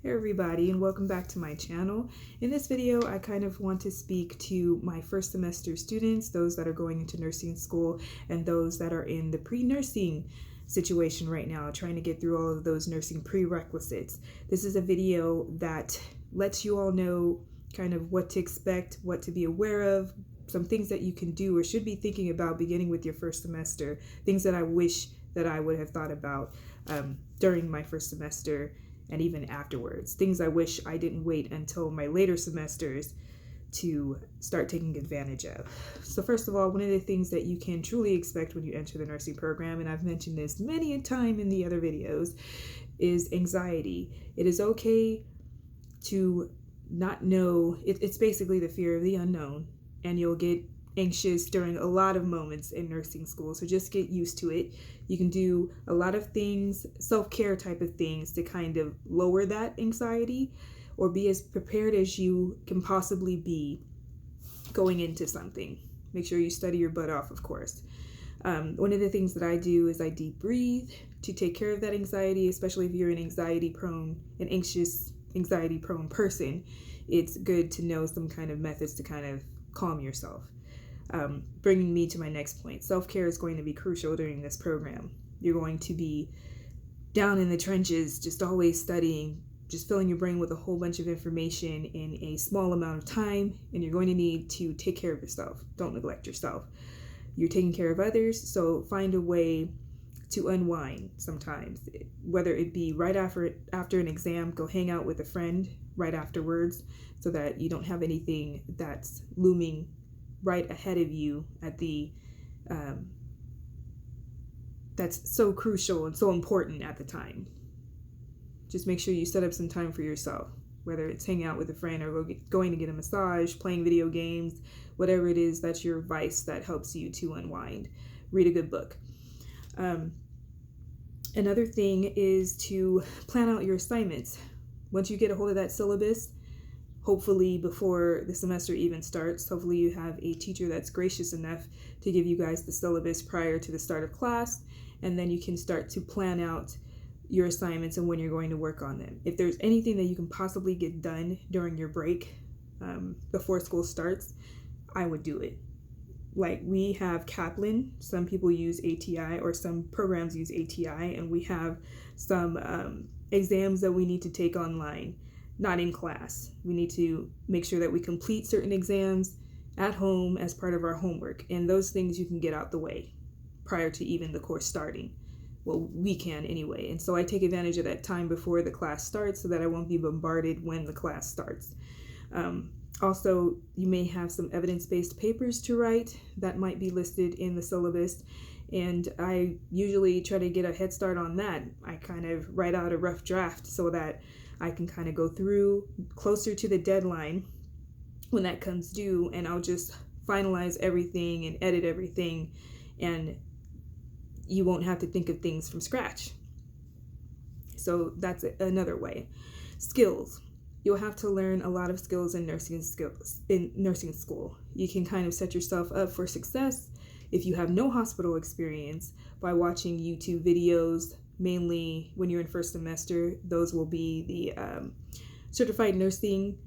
Hey everybody, and welcome back to my channel. In this video, I kind of want to speak to my first semester students, those that are going into nursing school, and those that are in the pre-nursing situation right now, trying to get through all of those nursing prerequisites. This is a video that lets you all know kind of what to expect, what to be aware of, some things that you can do or should be thinking about beginning with your first semester, things that I wish that I would have thought about during my first semester and even afterwards. Things I wish I didn't wait until my later semesters to start taking advantage of. So first of all, one of the things that you can truly expect when you enter the nursing program, and I've mentioned this many a time in the other videos, is anxiety. It is okay to not know. It's basically the fear of the unknown, and you'll get anxious during a lot of moments in nursing school, so just get used to it. You can do a lot of things, self-care type of things, to kind of lower that anxiety or be as prepared as you can possibly be going into something. Make sure you study your butt off, of course. One of the things that I do is I deep breathe to take care of that anxiety, especially if you're an anxious anxiety prone person. It's good to know some kind of methods to kind of calm yourself. Bringing me to my next point. Self-care is going to be crucial during this program. You're going to be down in the trenches, just always studying, just filling your brain with a whole bunch of information in a small amount of time, and you're going to need to take care of yourself. Don't neglect yourself. You're taking care of others, so find a way to unwind sometimes. Whether it be right after an exam, go hang out with a friend right afterwards so that you don't have anything that's looming right ahead of you at the that's so crucial and so important at the time. Just make sure you set up some time for yourself, whether it's hanging out with a friend or going to get a massage, playing video games, whatever it is, that's your vice that helps you to unwind. Read a good book. Another thing is to plan out your assignments. Once you get a hold of that syllabus, hopefully before the semester even starts, hopefully you have a teacher that's gracious enough to give you guys the syllabus prior to the start of class, and then you can start to plan out your assignments and when you're going to work on them. If there's anything that you can possibly get done during your break before school starts, I would do it. Like, we have Kaplan, some people use ATI, or some programs use ATI, and we have some exams that we need to take online. Not in class. We need to make sure that we complete certain exams at home as part of our homework, and those things you can get out the way prior to even the course starting. Well, we can anyway, and so I take advantage of that time before the class starts so that I won't be bombarded when the class starts. Also, you may have some evidence-based papers to write that might be listed in the syllabus, and I usually try to get a head start on that. I kind of write out a rough draft so that I can kind of go through closer to the deadline when that comes due, and I'll just finalize everything and edit everything, and you won't have to think of things from scratch. So that's another way. Skills. You'll have to learn a lot of skills in nursing school. You can kind of set yourself up for success if you have no hospital experience by watching YouTube videos. Mainly when you're in first semester, those will be the certified nursing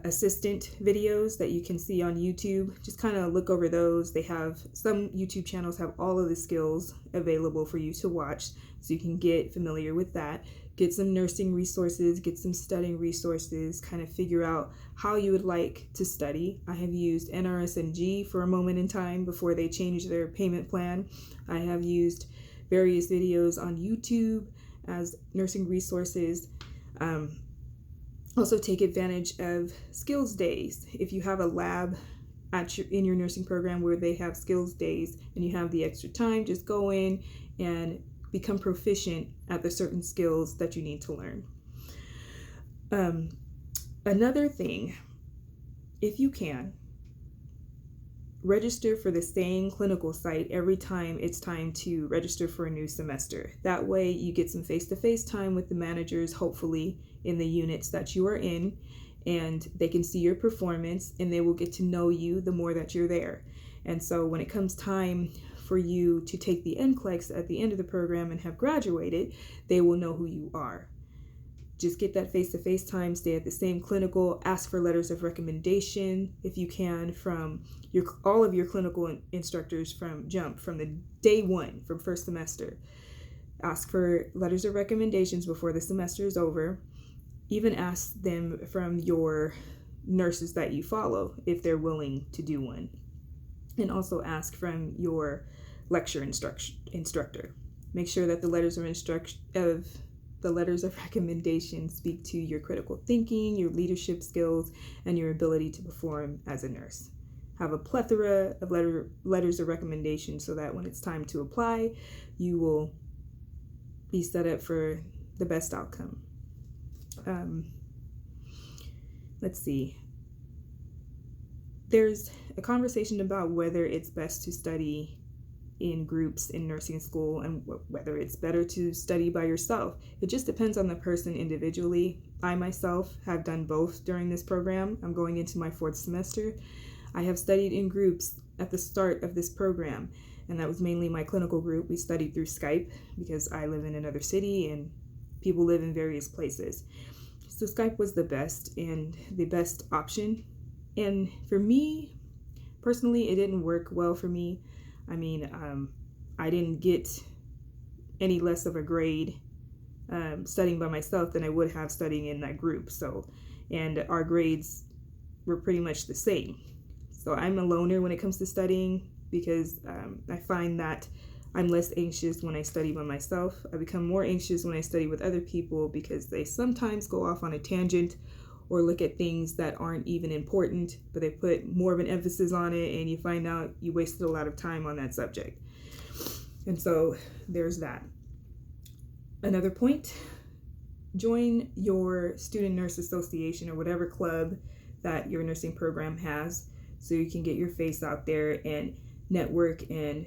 assistant videos that you can see on YouTube. Just kind of look over those. They have some YouTube channels have all of the skills available for you to watch, so you can get familiar with that. Get some nursing resources, get some studying resources, kind of figure out how you would like to study. I have used NRSNG for a moment in time before they changed their payment plan. I have used various videos on YouTube as nursing resources. Also take advantage of skills days. If you have a lab in your nursing program where they have skills days and you have the extra time, just go in and become proficient at the certain skills that you need to learn. Another thing, if you can, register for the same clinical site every time it's time to register for a new semester. That way you get some face-to-face time with the managers, hopefully in the units that you are in, and they can see your performance and they will get to know you the more that you're there. And so when it comes time for you to take the NCLEX at the end of the program and have graduated, they will know who you are. Just get that face-to-face time, stay at the same clinical, ask for letters of recommendation if you can from all of your clinical instructors from the day one, from first semester. Ask for letters of recommendations before the semester is over. Even ask them from your nurses that you follow if they're willing to do one. And also ask from your lecture instructor. Make sure that the letters of recommendation speak to your critical thinking, your leadership skills, and your ability to perform as a nurse. Have a plethora of letters of recommendation so that when it's time to apply, you will be set up for the best outcome. Let's see. There's a conversation about whether it's best to study in groups in nursing school and whether it's better to study by yourself. It just depends on the person individually. I myself have done both during this program. I'm going into my 4th semester. I have studied in groups at the start of this program, and that was mainly my clinical group. We studied through Skype because I live in another city and people live in various places. So Skype was the best and the best option. And for me, personally, it didn't work well for me. I mean, I didn't get any less of a grade studying by myself than I would have studying in that group. And our grades were pretty much the same. So I'm a loner when it comes to studying because I find that I'm less anxious when I study by myself. I become more anxious when I study with other people because they sometimes go off on a tangent or look at things that aren't even important, but they put more of an emphasis on it, and you find out you wasted a lot of time on that subject. And so there's that. Another point, join your student nurse association or whatever club that your nursing program has so you can get your face out there and network and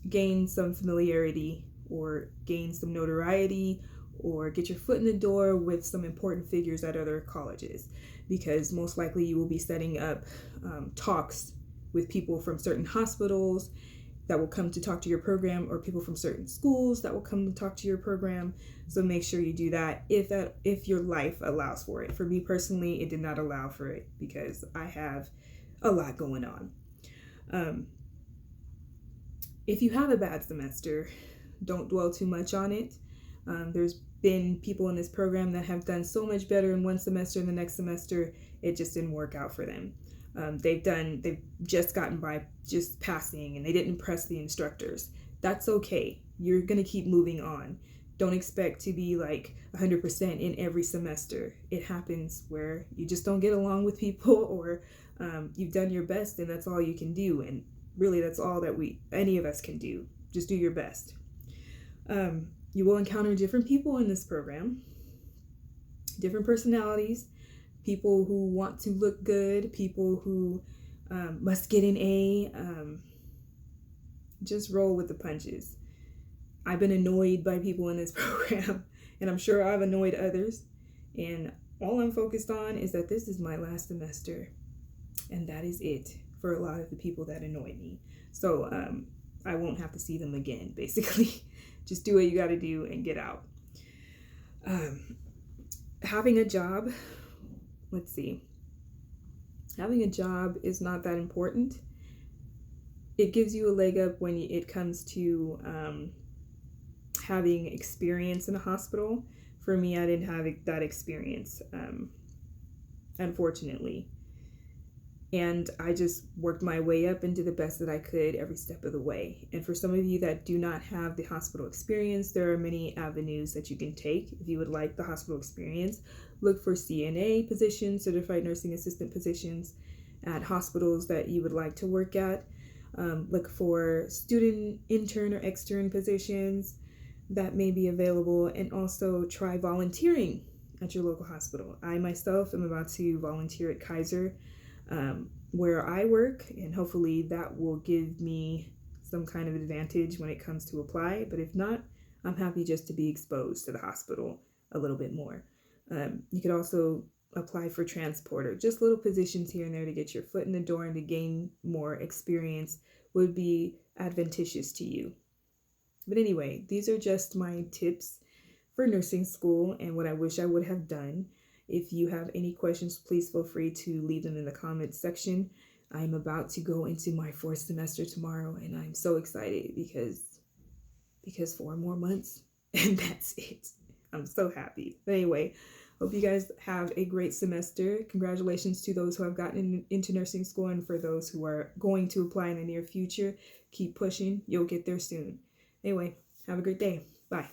gain some familiarity or gain some notoriety or get your foot in the door with some important figures at other colleges, because most likely you will be setting up talks with people from certain hospitals that will come to talk to your program, or people from certain schools that will come to talk to your program. So make sure you do that if your life allows for it. For me personally, it did not allow for it because I have a lot going on. If you have a bad semester, don't dwell too much on it. There's been people in this program that have done so much better in one semester and the next semester it just didn't work out for them. They've just gotten by just passing and they didn't impress the instructors. That's okay. You're gonna keep moving on. Don't expect to be like 100% in every semester. It happens where you just don't get along with people, or you've done your best and that's all you can do. And really that's all that any of us can do. Just do your best. You will encounter different people in this program, different personalities, people who want to look good, people who must get an A. Just roll with the punches. I've been annoyed by people in this program, and I'm sure I've annoyed others. And all I'm focused on is that this is my last semester, and that is it for a lot of the people that annoy me. So I won't have to see them again, basically. Just do what you got to do and get out. Having a job, let's see. Having a job is not that important. It gives you a leg up when it comes to having experience in a hospital. For me, I didn't have that experience, unfortunately. And I just worked my way up and did the best that I could every step of the way. And for some of you that do not have the hospital experience, there are many avenues that you can take. If you would like the hospital experience, look for CNA positions, certified nursing assistant positions at hospitals that you would like to work at. Look for student intern or extern positions that may be available, and also try volunteering at your local hospital. I myself am about to volunteer at Kaiser, where I work, and hopefully that will give me some kind of advantage when it comes to apply. But if not, I'm happy just to be exposed to the hospital a little bit more. You could also apply for transporter. Just little positions here and there to get your foot in the door and to gain more experience would be advantageous to you. But anyway, these are just my tips for nursing school and what I wish I would have done. If you have any questions, please feel free to leave them in the comments section. I'm about to go into my 4th semester tomorrow, and I'm so excited because 4 more months and that's it. I'm so happy. But anyway, hope you guys have a great semester. Congratulations to those who have gotten into nursing school, and for those who are going to apply in the near future, keep pushing. You'll get there soon. Anyway, have a great day. Bye.